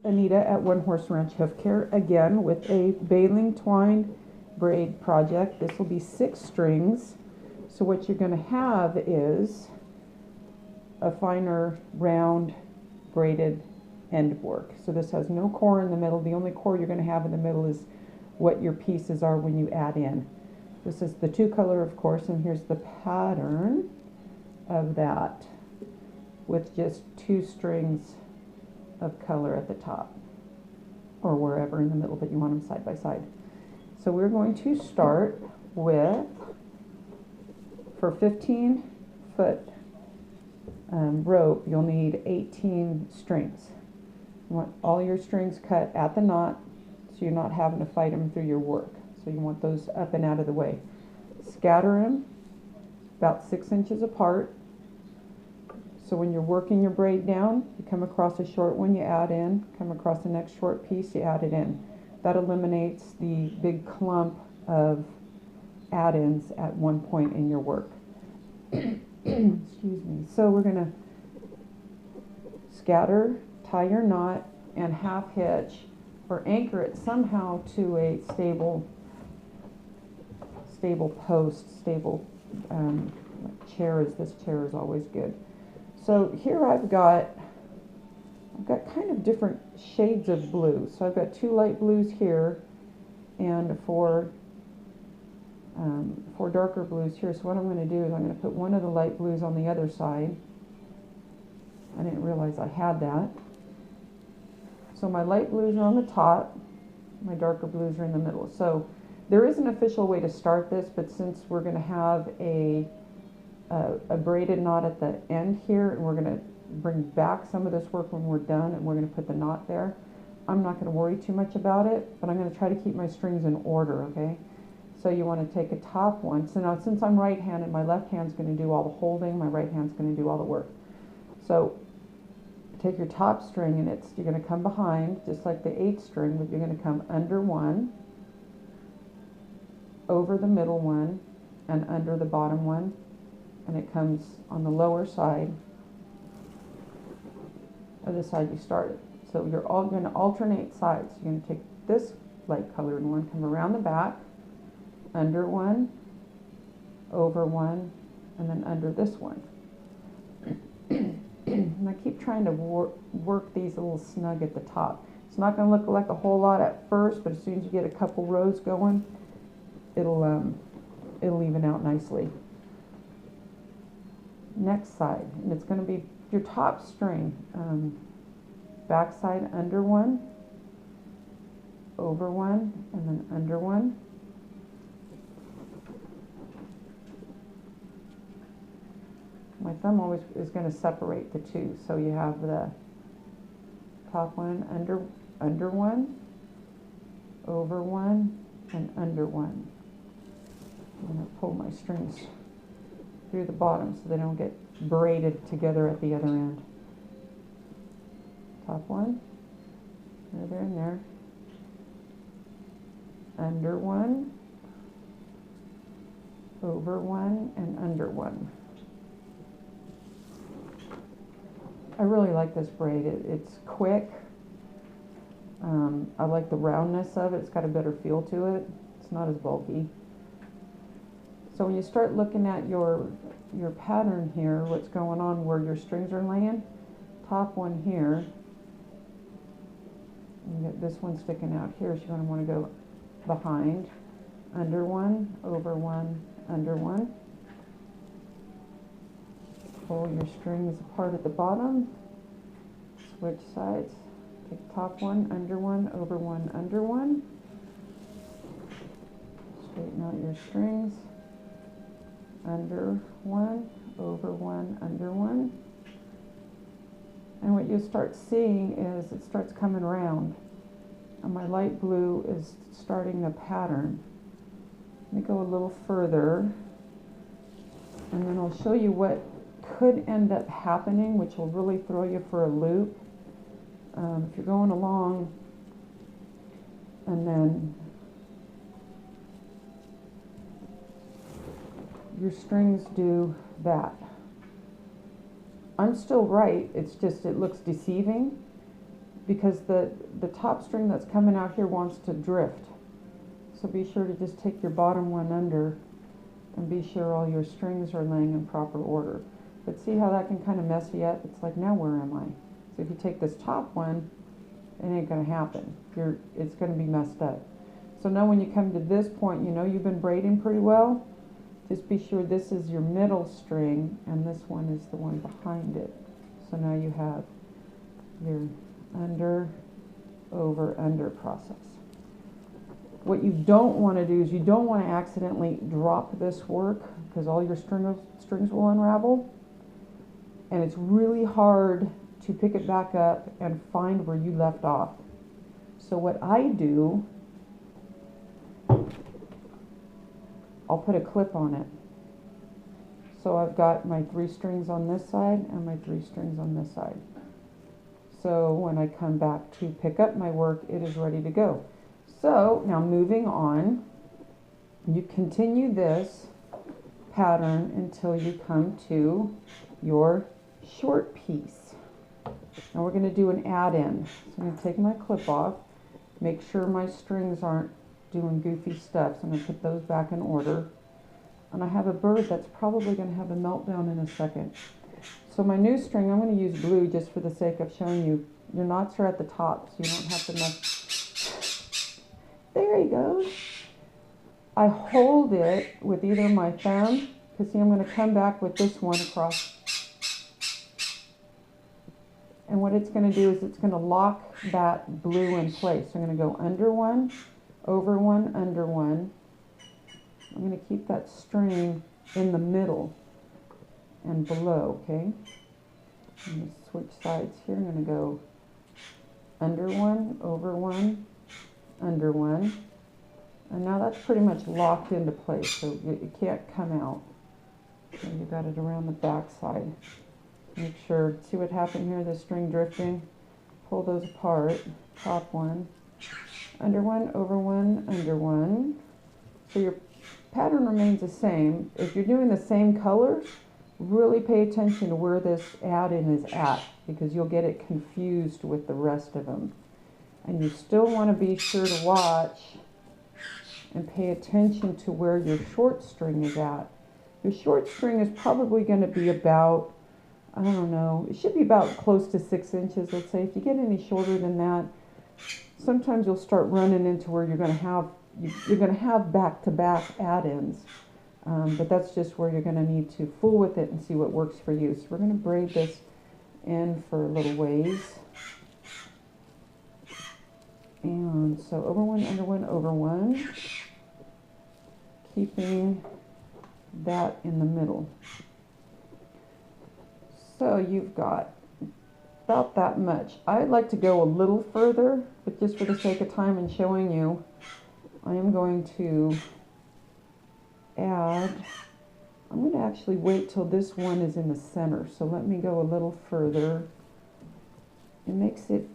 Anita at One Horse Ranch Hoof Care again with a baling twine braid project. This will be 6 strings. So what you're going to have is a finer round braided end work. So this has no core in the middle. The only core you're going to have in the middle is what your pieces are when you add in. This is the 2 color, of course, and here's the pattern of that with just 2 strings of color at the top or wherever in the middle, but you want them side by side. So we're going to start with, for 15-foot rope, you'll need 18 strings. You want all your strings cut at the knot so you're not having to fight them through your work. So you want those up and out of the way. Scatter them about 6 inches apart. So when you're working your braid down, you come across a short one, you add in, come across the next short piece, you add it in. That eliminates the big clump of add-ins at one point in your work. Excuse me. So we're going to scatter, tie your knot, and half hitch or anchor it somehow to a stable post, stable chairs. This chair is always good. So here I've got kind of different shades of blue. So I've got 2 light blues here and 4 darker blues here. So what I'm going to do is I'm going to put one of the light blues on the other side. I didn't realize I had that. So my light blues are on the top, my darker blues are in the middle. So there is an official way to start this, but since we're going to have a braided knot at the end here, and we're going to bring back some of this work when we're done, and we're going to put the knot there, I'm not going to worry too much about it, but I'm going to try to keep my strings in order, okay? So you want to take a top one. So now since I'm right-handed, my left hand's going to do all the holding, my right hand's going to do all the work. So take your top string, and you're going to come behind, just like the 8th string, but you're going to come under one, over the middle one, and under the bottom one, and it comes on the lower side of the side you started. So you're all going to alternate sides. You're going to take this light colored one, come around the back, under one, over one, and then under this one. And I keep trying to work these a little snug at the top. It's not going to look like a whole lot at first, but as soon as you get a couple rows going, it'll even out nicely. Next side, and it's going to be your top string, back side under one, over one, and then under one. My thumb always is going to separate the two, so you have the top one under one, over one, and under one. I'm going to pull my strings through the bottom so they don't get braided together at the other end. Top one, there and there, under one, over one, and under one. I really like this braid. It's quick. I like the roundness of it. It's got a better feel to it. It's not as bulky. So when you start looking at your pattern here, what's going on where your strings are laying, top one here, you get this one sticking out here, so you're going to want to go behind, under one, over one, under one. Pull your strings apart at the bottom, switch sides, take top one, under one, over one, under one. Straighten out your strings, under one, over one, under one. And what you start seeing is it starts coming around. And my light blue is starting a pattern. Let me go a little further, and then I'll show you what could end up happening, which will really throw you for a loop. If you're going along and then your strings do that, I'm still right, it's just it looks deceiving because the top string that's coming out here wants to drift. So be sure to just take your bottom one under and be sure all your strings are laying in proper order. But see how that can kind of mess you up? It's like, now where am I? So if you take this top one, it ain't going to happen. It's going to be messed up. So now when you come to this point, you know you've been braiding pretty well. Just be sure this is your middle string and this one is the one behind it. So now you have your under, over, under process. What you don't want to do is you don't want to accidentally drop this work because all your strings will unravel. And it's really hard to pick it back up and find where you left off. So what I do, I'll put a clip on it. So I've got my 3 strings on this side and my 3 strings on this side. So when I come back to pick up my work, it is ready to go. So now moving on, you continue this pattern until you come to your short piece. Now we're going to do an add-in. So I'm going to take my clip off, make sure my strings aren't doing goofy stuff. So I'm going to put those back in order. And I have a bird that's probably going to have a meltdown in a second. So my new string, I'm going to use blue just for the sake of showing you. Your knots are at the top, so you don't have to mess. There he goes. I hold it with either my thumb, because see, I'm going to come back with this one across. And what it's going to do is it's going to lock that blue in place. So I'm going to go under one, over one, under one. I'm going to keep that string in the middle and below, okay? I'm going to switch sides here. I'm going to go under one, over one, under one. And now that's pretty much locked into place, so it can't come out. So you got it around the back side. Make sure, see what happened here, the string drifting? Pull those apart, top one, under one, over one, under one. So your pattern remains the same. If you're doing the same colors, really pay attention to where this add-in is at, because you'll get it confused with the rest of them. And you still want to be sure to watch and pay attention to where your short string is at. Your short string is probably going to be about, I don't know, it should be about close to 6 inches, let's say. If you get any shorter than that, sometimes you'll start running into where you're going to have back-to-back add-ins. But that's just where you're going to need to fool with it and see what works for you. So we're going to braid this in for a little ways. And so over one, under one, over one, keeping that in the middle. So you've got about that much. I'd like to go a little further, but just for the sake of time and showing you, I am going to add, I'm going to actually wait till this one is in the center. So let me go a little further. It makes it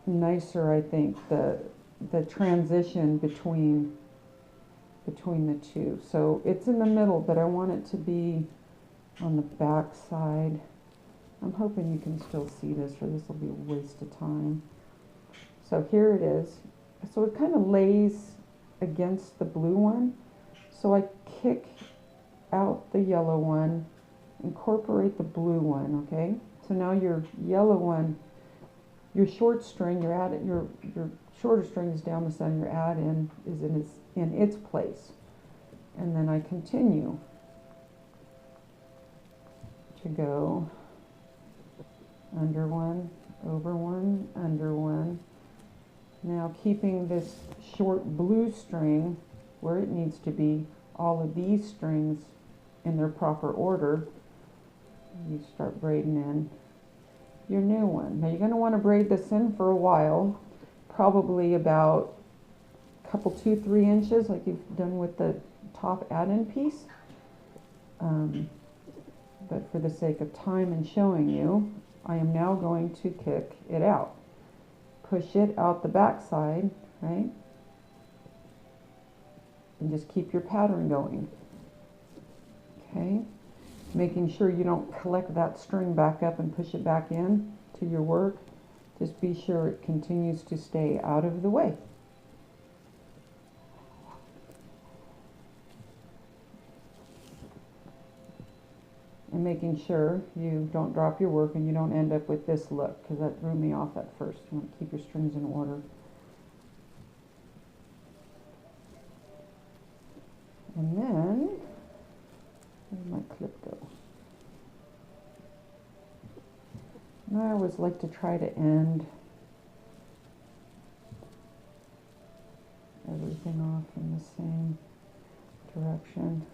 nicer, I think, the transition between the two. So it's in the middle, but I want it to be on the back side. I'm hoping you can still see this, or this will be a waste of time. So here it is. So it kind of lays against the blue one. So I kick out the yellow one, incorporate the blue one, okay? So now your yellow one, your short string, your shorter string is down the center, your add-in is in its place. And then I continue to go under one, over one, under one. Now keeping this short blue string where it needs to be, all of these strings in their proper order, you start braiding in your new one. Now you're going to want to braid this in for a while, probably about a couple, 2-3 inches like you've done with the top add-in piece. But for the sake of time and showing you, I am now going to kick it out. Push it out the back side, right? And just keep your pattern going. Okay? Making sure you don't collect that string back up and push it back in to your work. Just be sure it continues to stay out of the way. And making sure you don't drop your work and you don't end up with this look, because that threw me off at first. You want to keep your strings in order. And then, where did my clip go? And I always like to try to end everything off in the same direction.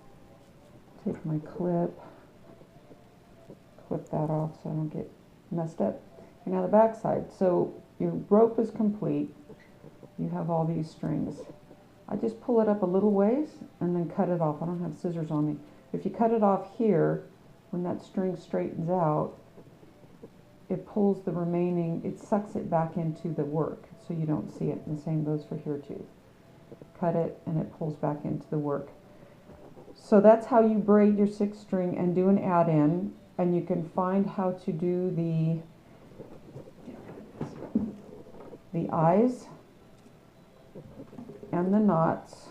Take my clip, clip that off so I don't get messed up. And now the back side. So your rope is complete. You have all these strings. I just pull it up a little ways and then cut it off. I don't have scissors on me. If you cut it off here, when that string straightens out, it pulls the remaining, it sucks it back into the work so you don't see it. And the same goes for here too. Cut it and it pulls back into the work. So that's how you braid your 6 string and do an add-in, and you can find how to do the eyes and the knots.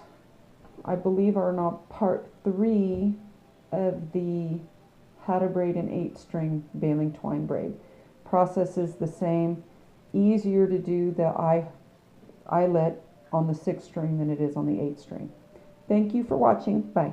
I believe are not part 3 of the how to braid an 8 string baling twine braid. Process is the same. Easier to do the eyelet on the 6 string than it is on the 8 string. Thank you for watching. Bye.